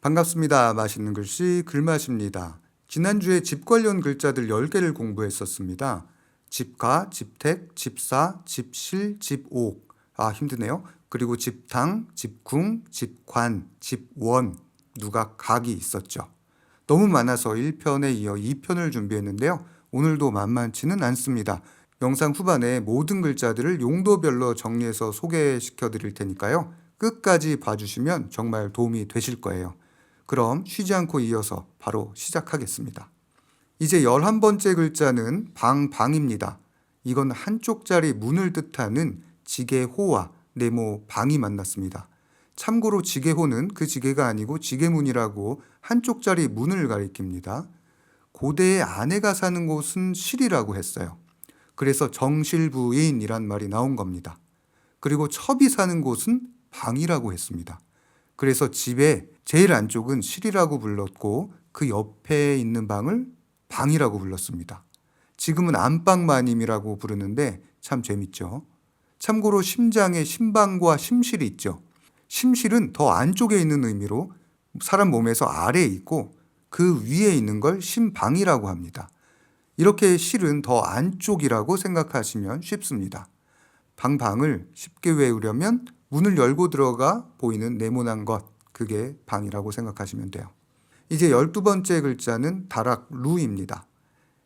반갑습니다. 맛있는 글씨 글맛입니다. 지난주에 집 관련 글자들 10개를 공부했었습니다. 집가, 집택, 집사, 집실, 집옥. 힘드네요. 그리고 집당, 집궁, 집관, 집원, 누각각이 있었죠. 너무 많아서 1편에 이어 2편을 준비했는데요. 오늘도 만만치는 않습니다. 영상 후반에 모든 글자들을 용도별로 정리해서 소개시켜 드릴 테니까요. 끝까지 봐주시면 정말 도움이 되실 거예요. 그럼 쉬지 않고 이어서 바로 시작하겠습니다. 이제 11번째 글자는 방입니다. 이건 한쪽짜리 문을 뜻하는 지게호와 네모 방이 만났습니다. 참고로 지게호는 그 지게가 아니고 지게문이라고 한쪽짜리 문을 가리킵니다. 고대에 아내가 사는 곳은 실이라고 했어요. 그래서 정실부인이란 말이 나온 겁니다. 그리고 첩이 사는 곳은 방이라고 했습니다. 그래서 집의 제일 안쪽은 실이라고 불렀고 그 옆에 있는 방을 방이라고 불렀습니다. 지금은 안방마님이라고 부르는데 참 재밌죠. 참고로 심장에 심방과 심실이 있죠. 심실은 더 안쪽에 있는 의미로 사람 몸에서 아래에 있고 그 위에 있는 걸 심방이라고 합니다. 이렇게 실은 더 안쪽이라고 생각하시면 쉽습니다. 방을 쉽게 외우려면 문을 열고 들어가 보이는 네모난 것, 그게 방이라고 생각하시면 돼요. 이제 12번째 글자는 다락루입니다.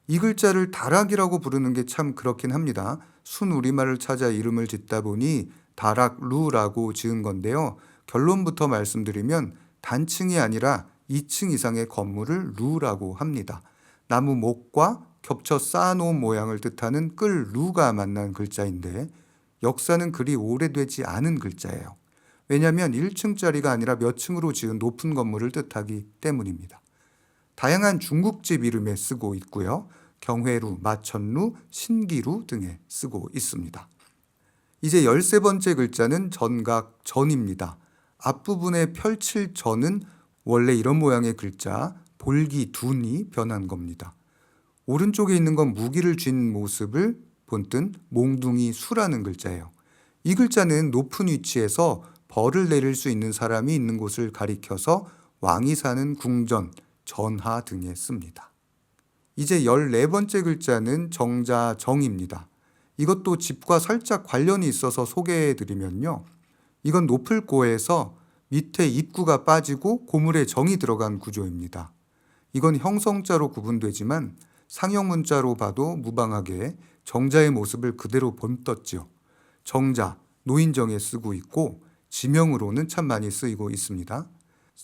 이 글자를 다락이라고 부르는 게 참 그렇긴 합니다. 순 우리말을 찾아 이름을 짓다 보니 다락루라고 지은 건데요. 결론부터 말씀드리면 단층이 아니라 2층 이상의 건물을 루라고 합니다. 나무 목과 겹쳐 쌓아놓은 모양을 뜻하는 끌 루가 만난 글자인데 역사는 그리 오래되지 않은 글자예요. 왜냐하면 1층짜리가 아니라 몇 층으로 지은 높은 건물을 뜻하기 때문입니다. 다양한 중국집 이름에 쓰고 있고요. 경회루, 마천루, 신기루 등에 쓰고 있습니다. 이제 13번째 글자는 전각전입니다. 앞부분에 펼칠 전은 원래 이런 모양의 글자 볼기둔이 변한 겁니다. 오른쪽에 있는 건 무기를 쥔 모습을 본뜬 몽둥이 수라는 글자예요. 이 글자는 높은 위치에서 벌을 내릴 수 있는 사람이 있는 곳을 가리켜서 왕이 사는 궁전, 전하 등에 씁니다. 이제 14번째 글자는 정자정입니다. 이것도 집과 살짝 관련이 있어서 소개해드리면요. 이건 높을 고에서 밑에 입구가 빠지고 고물에 정이 들어간 구조입니다. 이건 형성자로 구분되지만 상형 문자로 봐도 무방하게 정자의 모습을 그대로 본떴죠. 정자, 노인정에 쓰고 있고 지명으로는 참 많이 쓰이고 있습니다.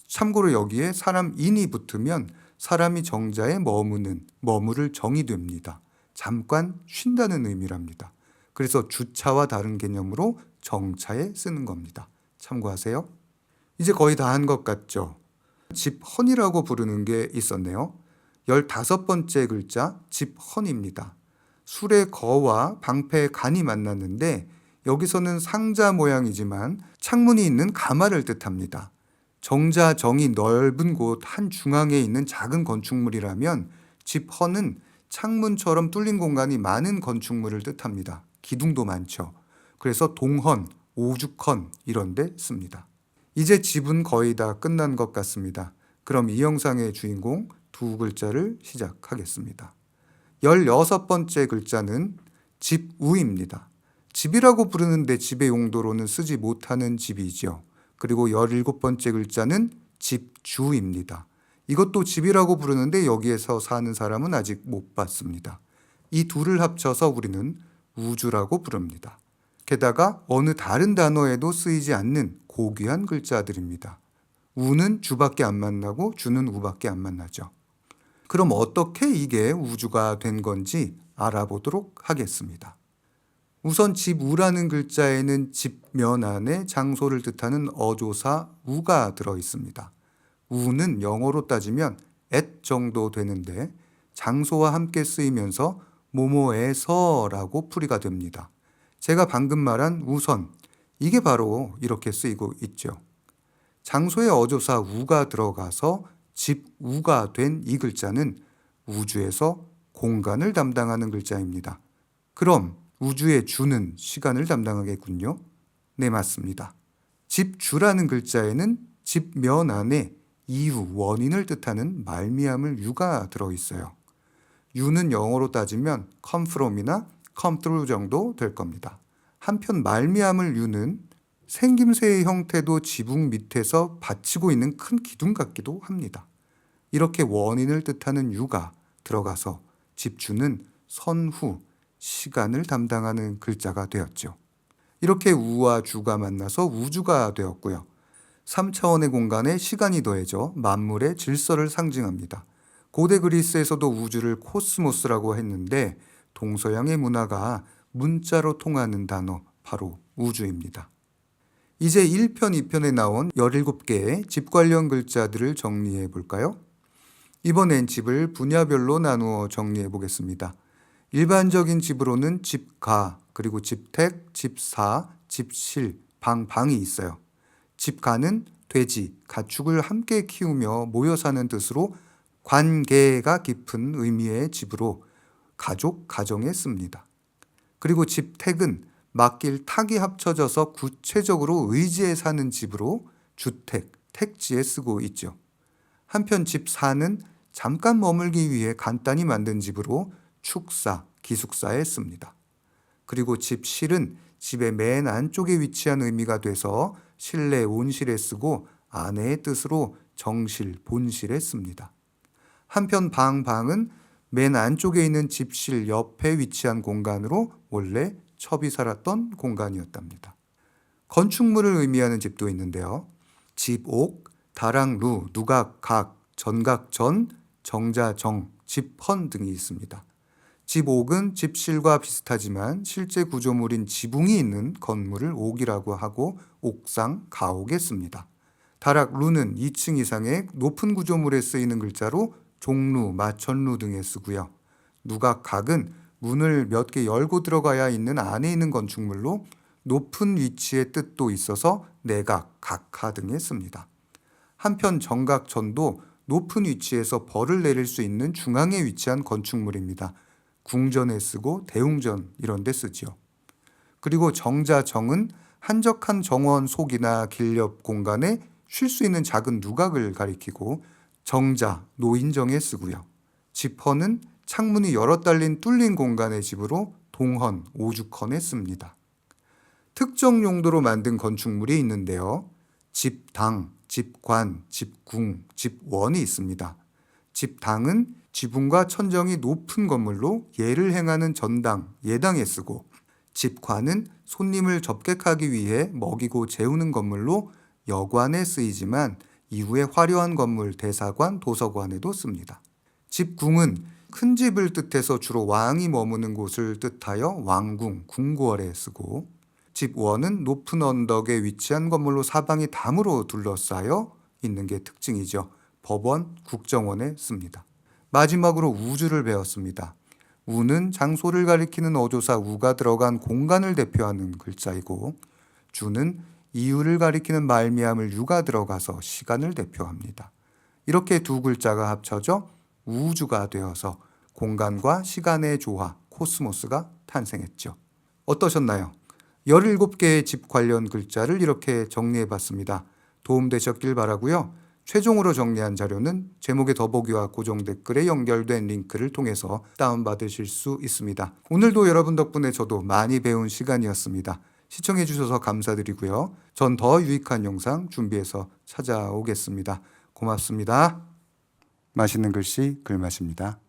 참고로 여기에 사람 인이 붙으면 사람이 정자에 머무를 정이 됩니다. 잠깐 쉰다는 의미랍니다. 그래서 주차와 다른 개념으로 정차에 쓰는 겁니다. 참고하세요. 이제 거의 다 한 것 같죠? 집헌이라고 부르는 게 있었네요. 15번째 글자 집헌입니다. 술의 거와 방패의 간이 만났는데 여기서는 상자 모양이지만 창문이 있는 가마를 뜻합니다. 정자 정이 넓은 곳 한 중앙에 있는 작은 건축물이라면 집헌은 창문처럼 뚫린 공간이 많은 건축물을 뜻합니다. 기둥도 많죠. 그래서 동헌, 오죽헌 이런 데 씁니다. 이제 집은 거의 다 끝난 것 같습니다. 그럼 이 영상의 주인공 두 글자를 시작하겠습니다. 16번째 글자는 집우입니다. 집이라고 부르는데 집의 용도로는 쓰지 못하는 집이죠. 그리고 17번째 글자는 집주입니다. 이것도 집이라고 부르는데 여기에서 사는 사람은 아직 못 봤습니다. 이 둘을 합쳐서 우리는 우주라고 부릅니다. 게다가 어느 다른 단어에도 쓰이지 않는 고귀한 글자들입니다. 우는 주밖에 안 만나고 주는 우밖에 안 만나죠. 그럼 어떻게 이게 우주가 된 건지 알아보도록 하겠습니다. 우선 집우라는 글자에는 집면 안에 장소를 뜻하는 어조사 우가 들어 있습니다. 우는 영어로 따지면 at 정도 되는데 장소와 함께 쓰이면서 뭐뭐에서라고 풀이가 됩니다. 제가 방금 말한 우선, 이게 바로 이렇게 쓰이고 있죠. 장소에 어조사 우가 들어가서 집우가 된 이 글자는 우주에서 공간을 담당하는 글자입니다. 그럼 우주의 주는 시간을 담당하겠군요. 네, 맞습니다. 집주라는 글자에는 집면 안에 이유, 원인을 뜻하는 말미암을 유가 들어있어요. 유는 영어로 따지면 come from이나 come through 정도 될 겁니다. 한편 말미암을 유는 생김새의 형태도 지붕 밑에서 받치고 있는 큰 기둥 같기도 합니다. 이렇게 원인을 뜻하는 유가 들어가서 집주는 선후, 시간을 담당하는 글자가 되었죠. 이렇게 우와 주가 만나서 우주가 되었고요. 3차원의 공간에 시간이 더해져 만물의 질서를 상징합니다. 고대 그리스에서도 우주를 코스모스라고 했는데 동서양의 문화가 문자로 통하는 단어 바로 우주입니다. 이제 1편, 2편에 나온 17개의 집 관련 글자들을 정리해 볼까요? 이번엔 집을 분야별로 나누어 정리해 보겠습니다. 일반적인 집으로는 집가, 그리고 집택, 집사, 집실, 방이 있어요. 집가는 돼지, 가축을 함께 키우며 모여 사는 뜻으로 관계가 깊은 의미의 집으로 가족, 가정에 씁니다. 그리고 집택은 맡길 탁이 합쳐져서 구체적으로 의지에 사는 집으로 주택, 택지에 쓰고 있죠. 한편 집사는 잠깐 머물기 위해 간단히 만든 집으로 축사, 기숙사에 씁니다. 그리고 집실은 집의 맨 안쪽에 위치한 의미가 돼서 실내 온실에 쓰고 아내의 뜻으로 정실, 본실에 씁니다. 한편 방은 맨 안쪽에 있는 집실 옆에 위치한 공간으로 원래 첩이 살았던 공간이었답니다. 건축물을 의미하는 집도 있는데요. 집옥, 다랑루, 누각각, 전각전, 정자정, 집헌 등이 있습니다. 집옥은 집실과 비슷하지만 실제 구조물인 지붕이 있는 건물을 옥이라고 하고 옥상, 가옥에 씁니다. 다락루는 2층 이상의 높은 구조물에 쓰이는 글자로 종루, 마천루 등에 쓰고요. 누각각은 문을 몇 개 열고 들어가야 있는 안에 있는 건축물로 높은 위치의 뜻도 있어서 내각, 각하 등에 씁니다. 한편 정각전도 높은 위치에서 벌을 내릴 수 있는 중앙에 위치한 건축물입니다. 궁전에 쓰고 대웅전 이런 데 쓰지요. 그리고 정자정은 한적한 정원 속이나 길 옆 공간에 쉴 수 있는 작은 누각을 가리키고 정자, 노인정에 쓰고요. 집헌은 창문이 여러 달린 뚫린 공간의 집으로 동헌, 오죽헌에 씁니다. 특정 용도로 만든 건축물이 있는데요. 집당, 집관, 집궁, 집원이 있습니다. 집당은 지붕과 천정이 높은 건물로 예를 행하는 전당, 예당에 쓰고 집관은 손님을 접객하기 위해 먹이고 재우는 건물로 여관에 쓰이지만 이후에 화려한 건물 대사관, 도서관에도 씁니다. 집궁은 큰 집을 뜻해서 주로 왕이 머무는 곳을 뜻하여 왕궁, 궁궐에 쓰고 집원은 높은 언덕에 위치한 건물로 사방이 담으로 둘러싸여 있는 게 특징이죠. 법원, 국정원에 씁니다. 마지막으로 우주를 배웠습니다. 우는 장소를 가리키는 어조사 우가 들어간 공간을 대표하는 글자이고 주는 이유를 가리키는 말미암을 유가 들어가서 시간을 대표합니다. 이렇게 두 글자가 합쳐져 우주가 되어서 공간과 시간의 조화, 코스모스가 탄생했죠. 어떠셨나요? 17개의 집 관련 글자를 이렇게 정리해봤습니다. 도움되셨길 바라고요. 최종으로 정리한 자료는 제목의 더보기와 고정 댓글에 연결된 링크를 통해서 다운받으실 수 있습니다. 오늘도 여러분 덕분에 저도 많이 배운 시간이었습니다. 시청해주셔서 감사드리고요. 전 더 유익한 영상 준비해서 찾아오겠습니다. 고맙습니다. 맛있는 글씨 글맛입니다.